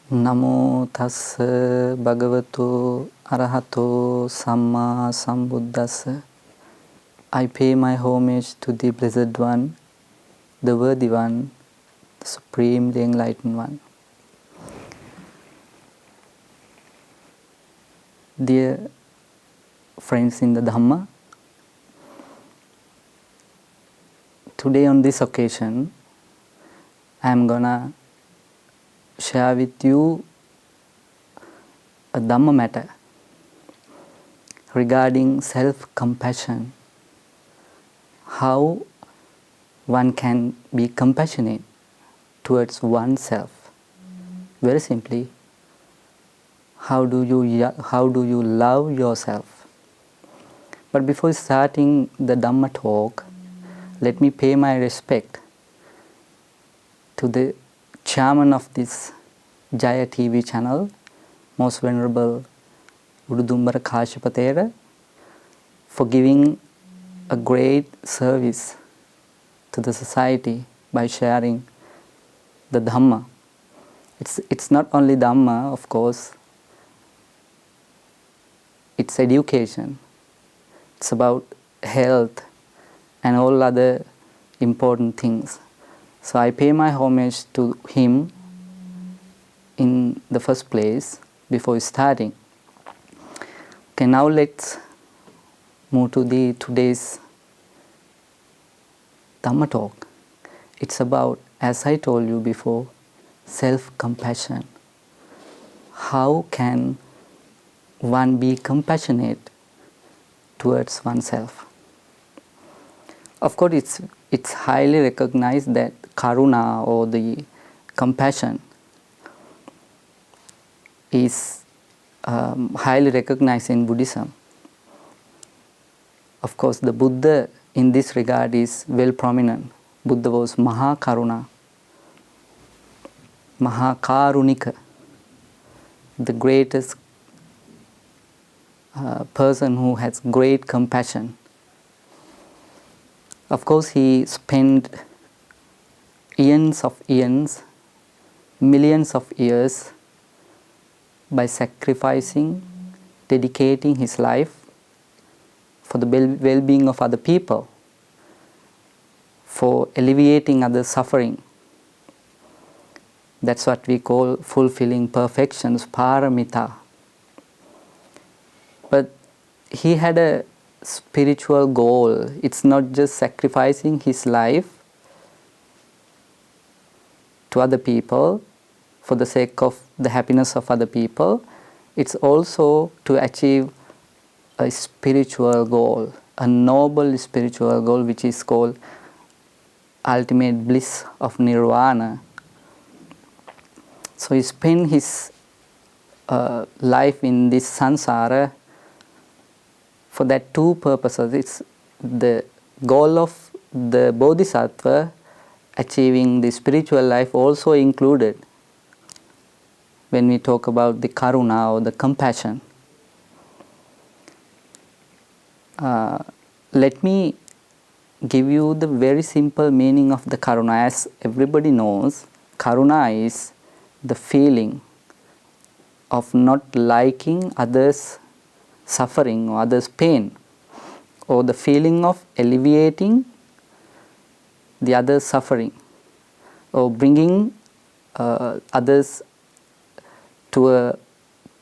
Namo tassa bhagavato arahato samma sambuddhassa. I pay my homage to the Blessed One, the Worthy One, the Supremely Enlightened One. Dear friends in the Dhamma, today on this occasion, I am gonna share with you a Dhamma matter regarding self-compassion. How one can be compassionate towards oneself. Very simply, how do you love yourself? But before starting the Dhamma talk, let me pay my respect to the chairman of this JAYA TV channel, Most Venerable Ududumbara Kashipatera, for giving a great service to the society by sharing the Dhamma. It's not only Dhamma, of course, it's education. It's about health and all other important things. So I pay my homage to him in the first place before starting. Okay, now let's move to the today's Dhamma talk. It's about, as I told you before, self-compassion. How can one be compassionate towards oneself? Of course, it's highly recognized that karuna or the compassion is highly recognized in Buddhism. Of course, the Buddha in this regard is well prominent. Buddha was Maha Karuna, Maha Karunika, the greatest person who has great compassion. Of course, he spent eons of eons, millions of years by sacrificing, dedicating his life for the well-being of other people, for alleviating other suffering. That's what we call fulfilling perfections, paramita. But he had a spiritual goal. It's not just sacrificing his life to other people for the sake of the happiness of other people. It's also to achieve a spiritual goal, a noble spiritual goal, which is called ultimate bliss of nirvana. So he spent his life in this samsara for that two purposes. It's the goal of the bodhisattva achieving the spiritual life also included when we talk about the karuna or the compassion. Let me give you the very simple meaning of the karuna. As everybody knows, karuna is the feeling of not liking others' suffering or others' pain, or the feeling of alleviating the other's suffering, or bringing others to a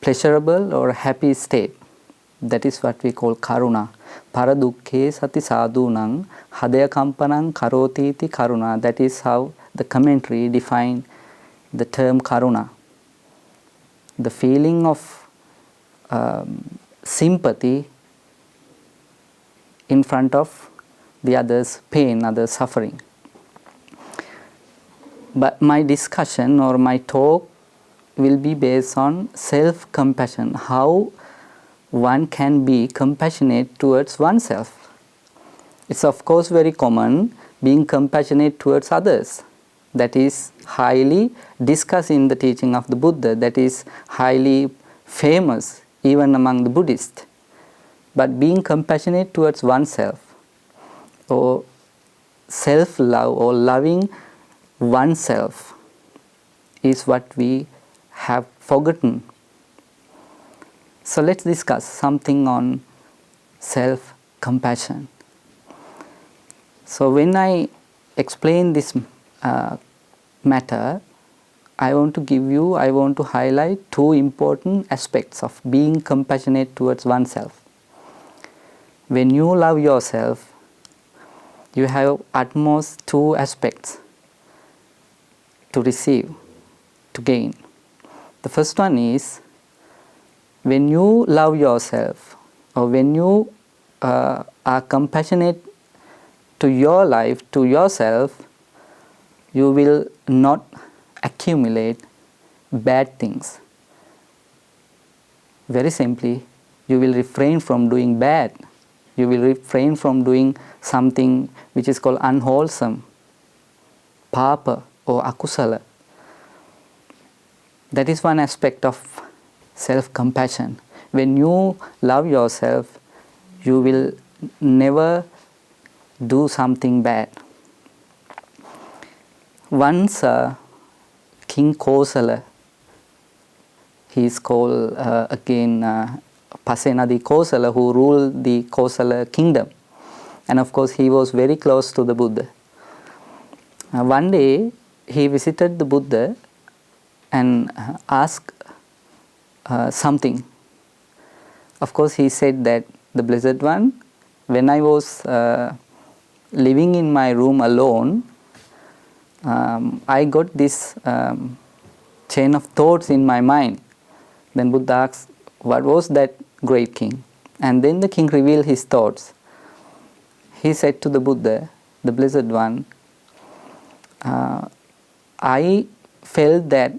pleasurable or happy state. That is what we call karuna. Paradukkhe sati sadhunang hadaya kampanang karotiti karuna. That is how the commentary defined the term karuna. The feeling of sympathy in front of the other's pain, other's suffering. But my discussion or my talk will be based on self-compassion, how one can be compassionate towards oneself. It's of course very common being compassionate towards others. That is highly discussed in the teaching of the Buddha. That is highly famous even among the Buddhists. But being compassionate towards oneself, or self-love or loving oneself, is what we have forgotten. So let's discuss something on self-compassion. So when I explain this matter, I want to highlight two important aspects of being compassionate towards oneself. When you love yourself, you have at most two aspects to receive, to gain. The first one is, when you love yourself, or when you are compassionate to your life, to yourself, you will not accumulate bad things. Very simply, you will refrain from doing bad. You will refrain from doing something which is called unwholesome, papa or akusala. That is one aspect of self-compassion. When you love yourself, you will never do something bad. Once King Kosala, he is called again Pasenadi Kosala, who ruled the Kosala kingdom. And of course he was very close to the Buddha. One day he visited the Buddha and asked something. Of course he said that, the Blessed One, when I was living in my room alone, I got this chain of thoughts in my mind. Then Buddha asked, what was that, great king? And then the king revealed his thoughts. He said to the Buddha, the Blessed One, I felt that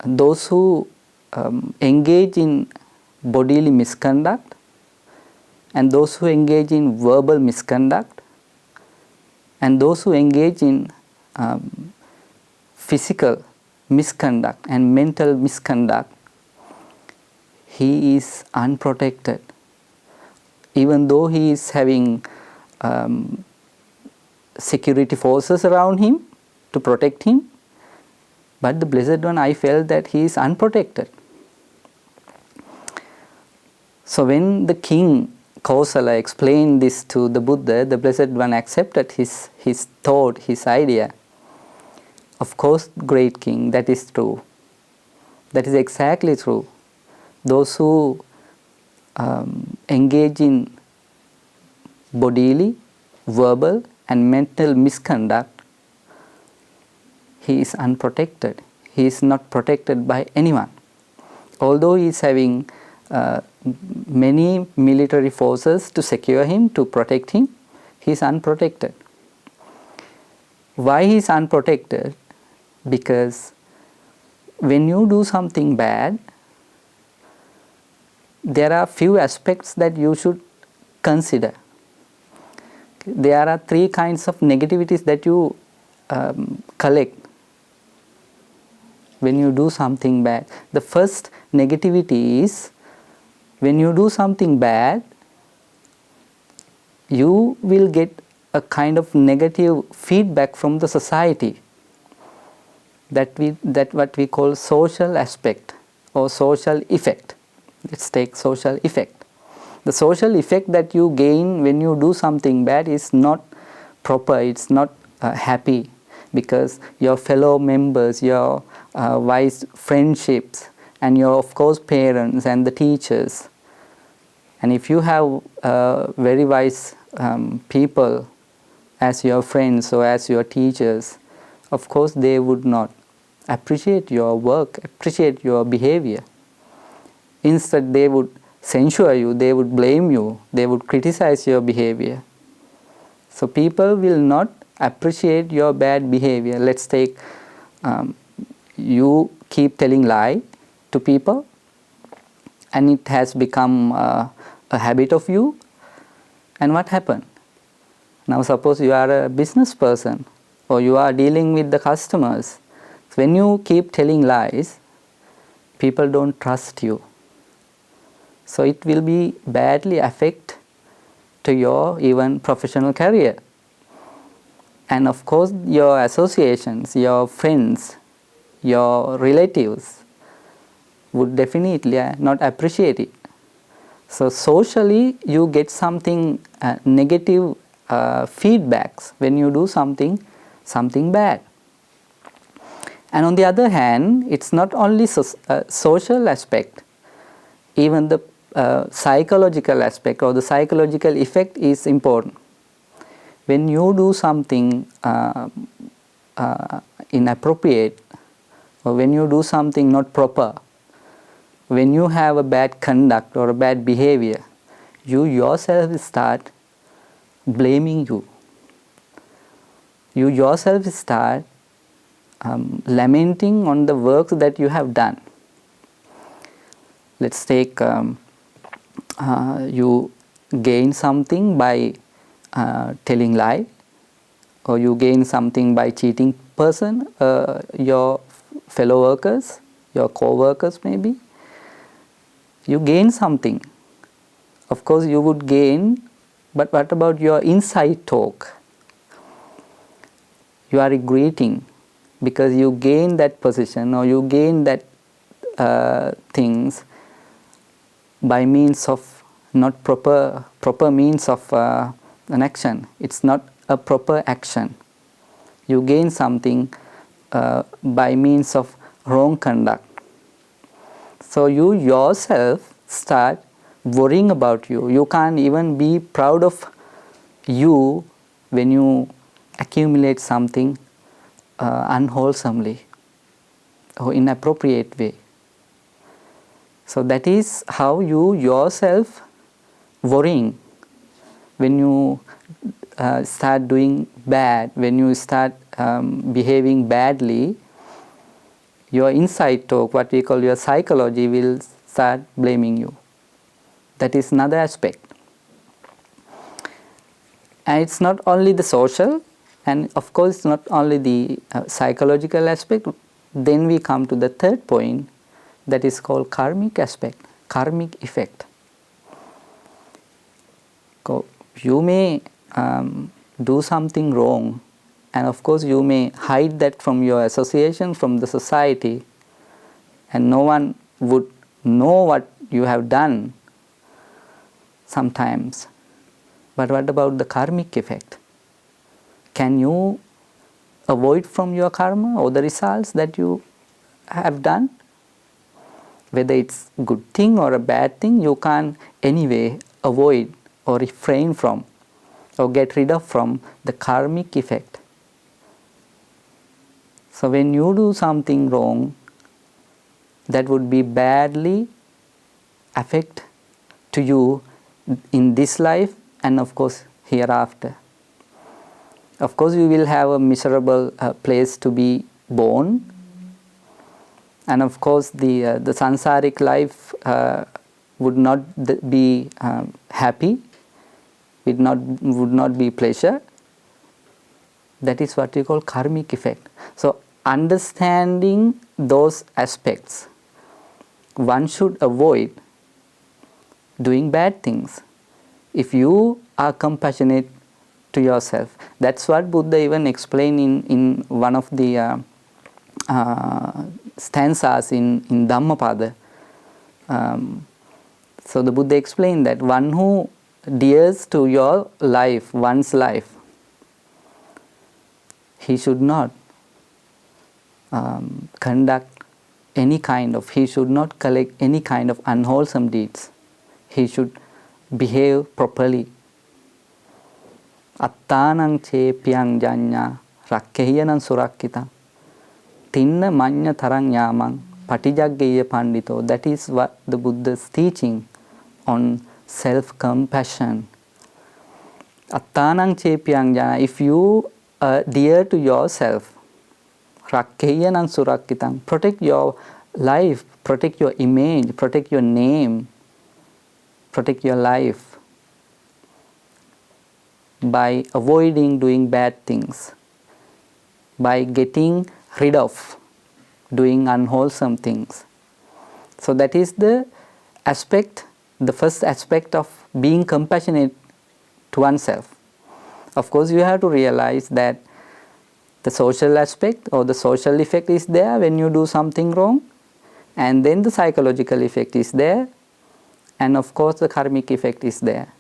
those who engage in bodily misconduct and those who engage in verbal misconduct and those who engage in physical misconduct and mental misconduct, he is unprotected. Even though he is having security forces around him to protect him, but the Blessed One, I felt that he is unprotected. So when the king Kosala explained this to the Buddha, the Blessed One accepted his thought, his idea. Of course, great king, that is true. That is exactly true. Those who engage in bodily, verbal and mental misconduct, he is unprotected. He is not protected by anyone. Although he is having many military forces to secure him, to protect him, he is unprotected. Why he is unprotected? Because when you do something bad, there are few aspects that you should consider. There are three kinds of negativities that you collect when you do something bad. The first negativity is, when you do something bad, you will get a kind of negative feedback from the society. That what we call social aspect or social effect. Let's take social effect. The social effect that you gain when you do something bad is not proper, it's not happy, because your fellow members, your wise friendships, and your, of course, parents and the teachers. And if you have very wise people as your friends or as your teachers, of course they would not appreciate your work, appreciate your behavior. Instead, they would censure you, they would blame you, they would criticize your behavior. So people will not appreciate your bad behavior. Let's take, you keep telling lie to people and it has become a habit of you. And what happened? Now suppose you are a business person or you are dealing with the customers. When you keep telling lies, people don't trust you. So it will be badly affect to your even professional career. And of course your associations, your friends, your relatives would definitely not appreciate it. So socially you get something negative feedbacks when you do something bad. And on the other hand, it's not only social aspect, even the psychological aspect or the psychological effect is important. When you do something inappropriate, or when you do something not proper, when you have a bad conduct or a bad behavior, you yourself start blaming you. You yourself start lamenting on the works that you have done. Let's take you gain something by telling lie, or you gain something by cheating person, your fellow workers, your co-workers maybe. You gain something. Of course you would gain, but what about your inside talk? You are regretting because you gain that position or you gain that things by means of not proper means of an action. It's not a proper action. You gain something by means of wrong conduct. So you yourself start worrying about you. You can't even be proud of you when you accumulate something unwholesomely or inappropriate way. So that is how you yourself worrying when you start doing bad, when you start behaving badly. Your inside talk, what we call your psychology, will start blaming you. That is another aspect. And it's not only the social, and of course it's not only the psychological aspect. Then we come to the third point, that is called karmic aspect, karmic effect. You may do something wrong, and of course you may hide that from your association, from the society, and no one would know what you have done sometimes. But what about the karmic effect? Can you avoid from your karma or the results that you have done? Whether it's a good thing or a bad thing, you can't anyway avoid or refrain from or get rid of from the karmic effect. So when you do something wrong, that would be badly affect to you in this life and of course hereafter. Of course you will have a miserable place to be born, and of course the sansaric life would not be happy, would not be pleasure. That is what we call karmic effect. So understanding those aspects, one should avoid doing bad things. If you are compassionate to yourself, that's what Buddha even explained in one of the stanzas in Dhammapada. So the Buddha explained that one who adheres to your life, one's life, he should not conduct any kind of, he should not collect any kind of unwholesome deeds. He should behave properly. Attanang chepyang janya rakkehiyanang surakkita tinna manya tarang yamang patijaggeya pandito. That is what the Buddha is teaching on self-compassion. Attanang chepyang janya, if you adhere to yourself, rakkehiyanang surakkitang, protect your life, protect your image, protect your name, protect your life by avoiding doing bad things, by getting rid of doing unwholesome things. So that is the aspect, the first aspect of being compassionate to oneself. Of course you have to realize that The social aspect or the social effect is there when you do something wrong, and then the psychological effect is there, and of course the karmic effect is there.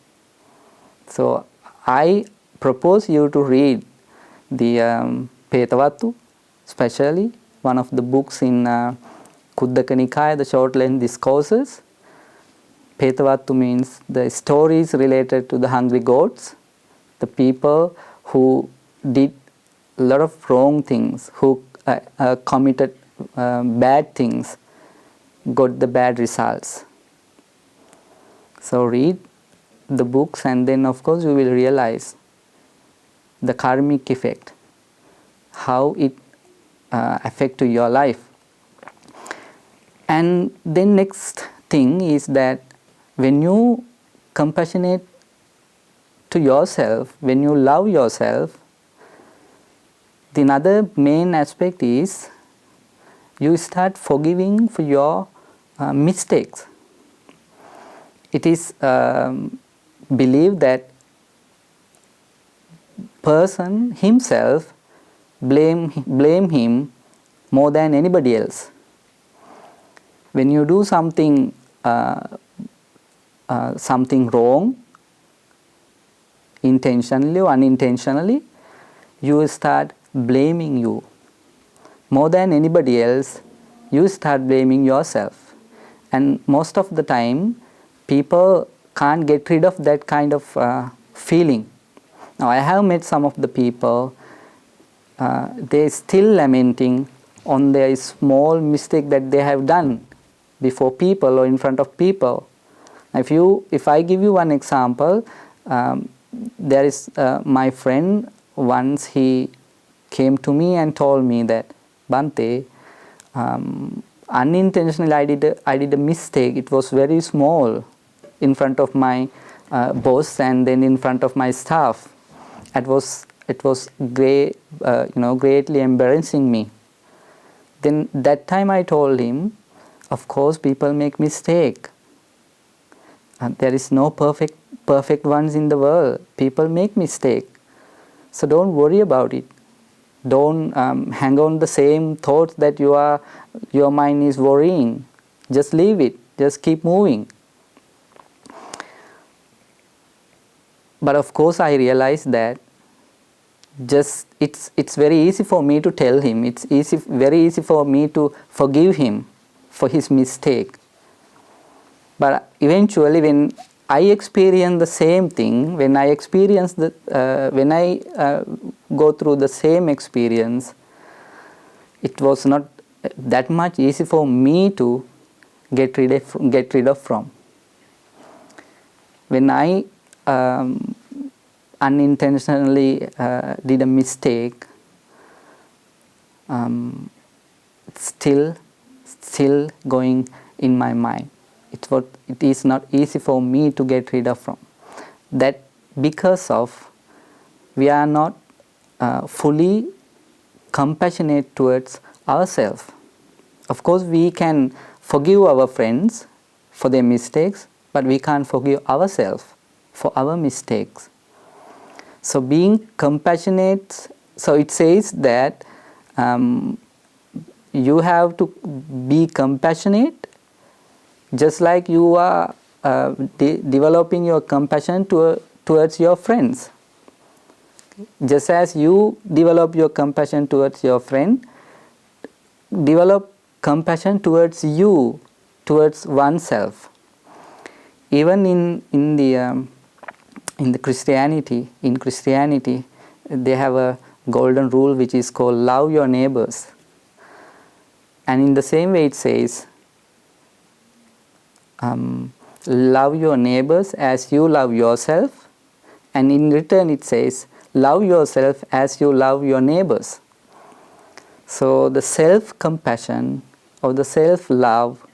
So I propose you to read the Petavattu, especially one of the books in Kuddaka Nikaya, the short length discourses. Petavattu means the stories related to the hungry goats, the people who did a lot of wrong things, who committed bad things, got the bad results. So read the books, and then of course you will realize the karmic effect, how it affect to your life. And then next thing is that when you compassionate to yourself, when you love yourself, the another main aspect is you start forgiving for your mistakes. It is believed that person himself blame him more than anybody else. When you do something wrong, intentionally or unintentionally, you will start blaming you. More than anybody else, you start blaming yourself. And most of the time, people can't get rid of that kind of feeling. Now, I have met some of the people, they're still lamenting on their small mistake that they have done before people or in front of people. If I give you one example, there is my friend, once he came to me and told me that, Bante, unintentionally I did a mistake. It was very small in front of my boss and then in front of my staff. It was greatly embarrassing me. Then that time I told him, of course people make mistake. There is no perfect ones in the world. People make mistake. So don't worry about it. Don't hang on the same thoughts that your mind is worrying. Just leave it. Just keep moving. But of course I realized that it's very easy for me to tell him. It's very easy for me to forgive him for his mistake. But eventually, when I experience the same thing, when I go through the same experience, it was not that much easy for me to get rid of from. When I unintentionally did a mistake, still going in my mind. It is not easy for me to get rid of from. That because of we are not fully compassionate towards ourselves. Of course, we can forgive our friends for their mistakes, but we can't forgive ourselves for our mistakes. So being compassionate, so it says that you have to be compassionate just like you are developing your compassion towards your friends. Just as you develop your compassion towards your friend, develop compassion towards you, towards oneself. Even in Christianity, they have a golden rule which is called love your neighbors. And in the same way it says, love your neighbors as you love yourself, and in return it says, love yourself as you love your neighbors. So the self-compassion or the self-love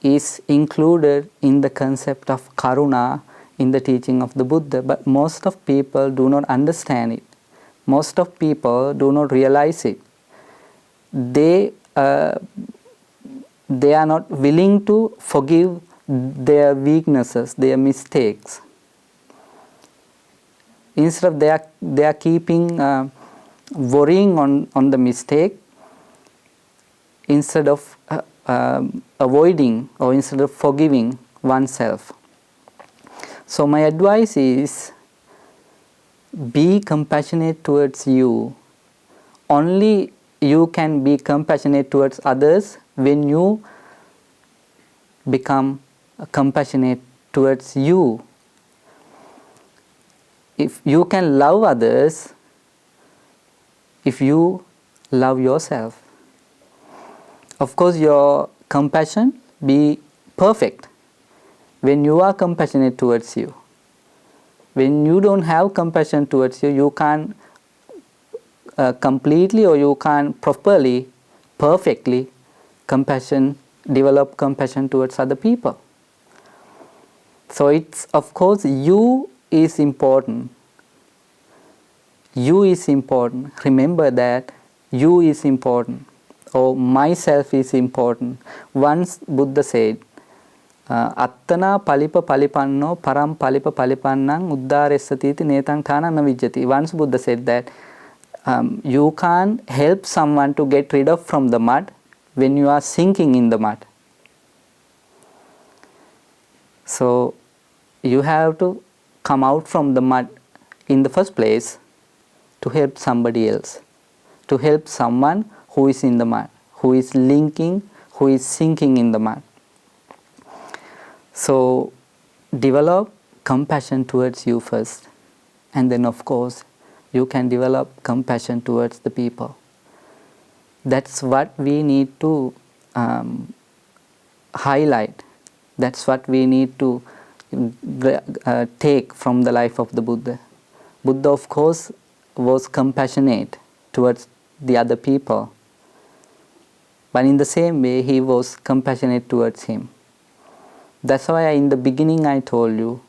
is included in the concept of karuna in the teaching of the Buddha, but most of people do not understand it. Most of people do not realize it. They are not willing to forgive their weaknesses, their mistakes. Instead, they are keeping worrying on the mistake instead of avoiding or instead of forgiving oneself. So my advice is, be compassionate towards you. Only you can be compassionate towards others when you become compassionate towards you. If you can love others, if you love yourself. Of course, your compassion be perfect when you are compassionate towards you. When you don't have compassion towards you, you can't completely or you can't properly, perfectly develop compassion towards other people. So it's, of course, you is important. You is important. Remember that you is important, or myself is important. Once Buddha said, Attana palipa palipanno param palipa palipannang uddaressatiti netang thana navijjati. Once Buddha said that you can't help someone to get rid of from the mud when you are sinking in the mud. So you have to come out from the mud in the first place to help somebody else, to help someone who is in the mud, who is sinking in the mud. So develop compassion towards you first, and then of course you can develop compassion towards the people. That's what we need to highlight. That's what we need to take from the life of the Buddha. Buddha, of course, was compassionate towards the other people, but in the same way he was compassionate towards him. That's why in the beginning I told you,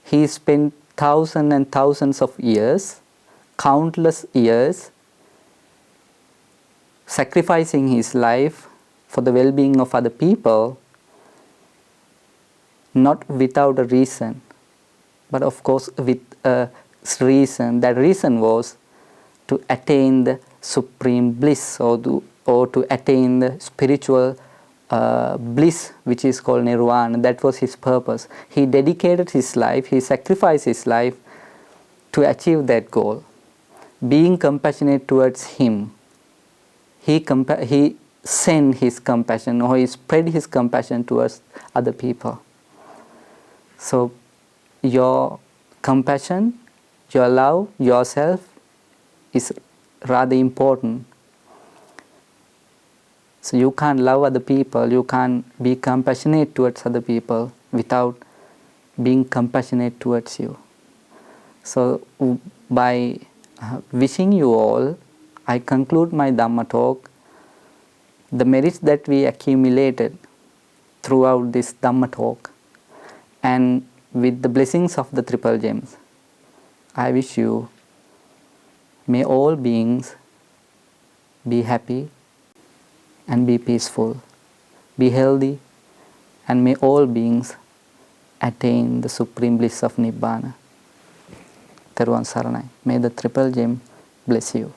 he spent thousands and thousands of years, countless years, sacrificing his life for the well-being of other people, not without a reason, but of course with a reason. That reason was to attain the supreme bliss, or to attain the spiritual bliss, which is called nirvana. That was his purpose. He dedicated his life, he sacrificed his life to achieve that goal. Being compassionate towards him, he sent his compassion, or he spread his compassion towards other people. So your compassion, your love, yourself is rather important. So you can't love other people, you can't be compassionate towards other people without being compassionate towards you. So by wishing you all, I conclude my Dhamma talk. The merits that we accumulated throughout this Dhamma talk, and with the blessings of the Triple Gems, I wish you, may all beings be happy and be peaceful, be healthy, and may all beings attain the supreme bliss of Nibbana. Teruvan Saranai. May the Triple Gem bless you.